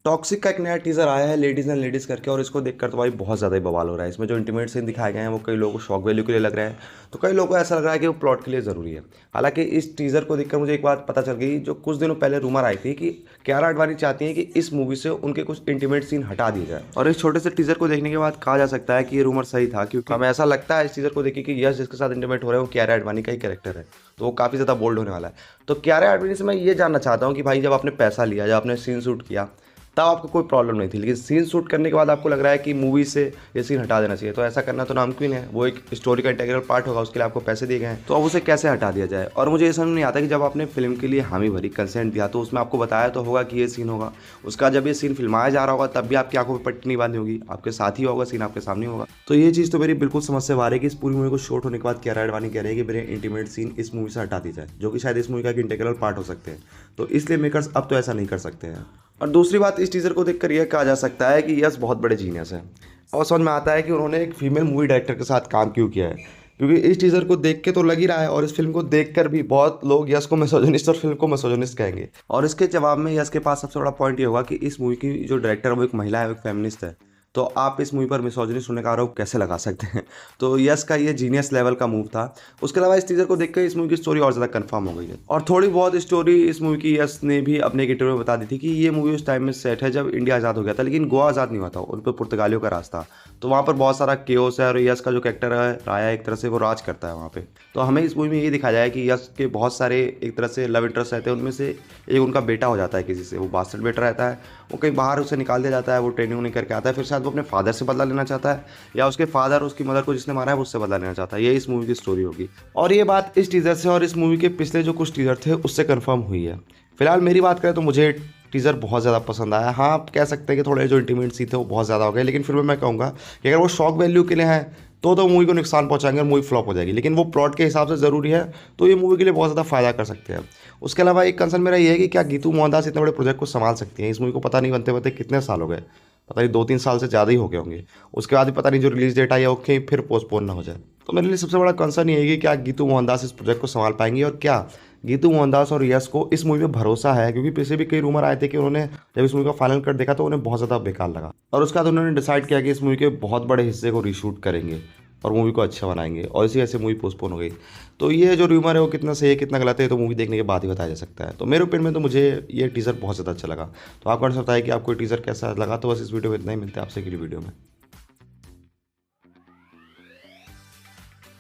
Toxic का एक नया टीजर आया है लेडीज एंड लेडीज करके, और इसको देखकर तो भाई बहुत ज़्यादा ही बवाल हो रहा है। इसमें जो इंटीमेट सीन दिखाए गए हैं वो कई लोगों को शॉक वैल्यू के लिए लग रहा है, तो कई लोगों को ऐसा लग रहा है कि वो प्लॉट के लिए ज़रूरी है। हालांकि इस टीजर को देखकर मुझे एक बात पता चल गई, जो कुछ दिनों पहले रूमर आई थी कि कियारा आडवाणी चाहती हैं कि इस मूवी से उनके कुछ इंटीमेट सीन हटा दिए जाए। और इस छोटे से टीजर को देखने के बाद कहा जा सकता है कि ये रूमर सही था, क्योंकि हमें ऐसा लगता है इस टीजर को देखिए कि यश जिसके साथ इंटीमेट हो रहा है वो कियारा आडवाणी का ही कैरेक्टर है, तो वो काफ़ी ज़्यादा बोल्ड होने वाला है। तो कियारा आडवाणी से मैं ये जानना चाहता हूँ कि भाई जब आपने पैसा लिया, जब आपने सीन शूट किया, तब आपको कोई प्रॉब्लम नहीं थी, लेकिन सीन शूट करने के बाद आपको लग रहा है कि मूवी से ये सीन हटा देना चाहिए, तो ऐसा करना तो नामुमकिन है। वो एक स्टोरी का इंटीग्रल पार्ट होगा, उसके लिए आपको पैसे दिए गए हैं, तो अब उसे कैसे हटा दिया जाए। और मुझे ये समझ नहीं आता कि जब आपने फिल्म के लिए हामी भरी, कंसेंट दिया, तो उसमें आपको बताया तो होगा कि ये सीन होगा। उसका जब ये सीन फिल्माया जा रहा होगा तब भी आपकी आंखों पर पट्टी नहीं बांधी होगी, आपके साथ ही होगा, सीन आपके सामने होगा। तो ये चीज़ तो मेरी बिल्कुल समझ से बाहर है कि इस पूरी मूवी को शॉर्ट होने के बाद कियारा आडवाणी कह रहे हैं कि मेरे इंटीमेट सीन इस मूवी से हटा दी जाए, जो कि शायद इस मूवी का एक इंटीग्रल पार्ट हो सकते हैं। तो इसलिए मेकर्स अब तो ऐसा नहीं कर सकते हैं। और दूसरी बात, इस टीज़र को देखकर यह कहा जा सकता है कि यश बहुत बड़े जीनियस हैं, और समझ में आता है कि उन्होंने एक फीमेल मूवी डायरेक्टर के साथ काम क्यों किया है, क्योंकि इस टीज़र को देख के तो लग ही रहा है, और इस फिल्म को देखकर भी बहुत लोग यश को मिसोजिनिस्ट और फिल्म को मिसोजिनिस्ट कहेंगे। और इसके जवाब में यश के पास सबसे बड़ा पॉइंट ये होगा कि इस मूवी की जो डायरेक्टर है वो एक महिला है, वो एक फेमिनिस्ट है, तो आप इस मूवी पर मिसोजिनिस्ट होने का आरोप कैसे लगा सकते हैं। तो यश का ये जीनियस लेवल का मूव था। उसके अलावा इस टीजर को देखकर इस मूवी की स्टोरी और ज़्यादा कंफर्म हो गई है, और थोड़ी बहुत स्टोरी इस मूवी की यश ने भी अपने एक इंटरव्यू में बता दी थी कि ये मूवी उस टाइम में सेट है जब इंडिया आज़ाद हो गया था, लेकिन गोवा आज़ाद नहीं हुआ था, उन पर पुर्तगालियों का रास्ता। तो वहाँ पर बहुत सारा केओस है, और यश का जो कैरेक्टर है राया, एक तरह से वो राज करता है वहाँ पे। तो हमें इस मूवी में ये दिखाया जाए कि यश के बहुत सारे एक तरह से लव इंटरेस्ट रहते हैं, उनमें से एक उनका बेटा हो जाता है किसी से, वो बास्टर्ड बेटा रहता है, वो कहीं बाहर उसे निकाल दिया जाता है, वो ट्रेनिंग नहीं करके आता है, फिर शायद वो अपने फादर से बदला लेना चाहता है, या उसके फादर उसकी मदर को जिसने मारा है उससे बदला लेना चाहता है। ये इस मूवी की स्टोरी होगी, और ये बात इस टीज़र से और इस मूवी के पिछले जो कुछ टीज़र थे उससे कंफर्म हुई है। फिलहाल मेरी बात करें तो मुझे टीज़र बहुत ज़्यादा पसंद आया। हाँ, आप कह सकते हैं कि थोड़े जो इंटीमेट सीन थे वो बहुत ज़्यादा हो गए, लेकिन फिर भी मैं कहूँगा कि अगर वो शॉक वैल्यू के लिए हैं तो मूवी को नुकसान पहुंचाएंगे और मूवी फ्लॉप हो जाएगी, लेकिन वो प्लॉट के हिसाब से ज़रूरी है तो ये मूवी के लिए बहुत ज़्यादा फायदा कर सकते हैं। उसके अलावा एक कंसर्न मेरा ये है कि क्या गीतू मोहनदास इतने बड़े प्रोजेक्ट को संभाल सकती हैं। इस मूवी को पता नहीं बनते बनते कितने साल हो गए, पता नहीं 2-3 साल से ज़्यादा ही हो गए होंगे। उसके बाद भी पता नहीं जो रिलीज डेट आई है वो कहीं फिर पोस्टपोन ना हो जाए। तो मेरे लिए सबसे बड़ा कंसर्न ये है कि क्या गीतू मोहनदास इस प्रोजेक्ट को संभाल पाएंगी, और क्या गीतू मोहनदास और यश को इस मूवी में भरोसा है, क्योंकि पीछे भी कई रूमर आए थे कि उन्होंने जब इस मूवी का फाइनल कट देखा तो उन्हें बहुत ज़्यादा बेकार लगा, और उसके बाद उन्होंने डिसाइड किया कि इस मूवी के बहुत बड़े हिस्से को रीशूट करेंगे और मूवी को अच्छा बनाएंगे, और इसी वजह से मूवी पोस्टपोन हो गई। तो ये जो रूमर है वो कितना सही है कितना गलत है तो मूवी देखने के बाद ही बताया जा सकता है। तो मेरे ओपिनियन में तो मुझे ये टीज़र बहुत ज़्यादा अच्छा लगा। तो आपको बताया कि आपको टीज़र कैसा लगा। तो बस इस वीडियो में इतना ही, मिलते हैं आपसे अगली वीडियो में।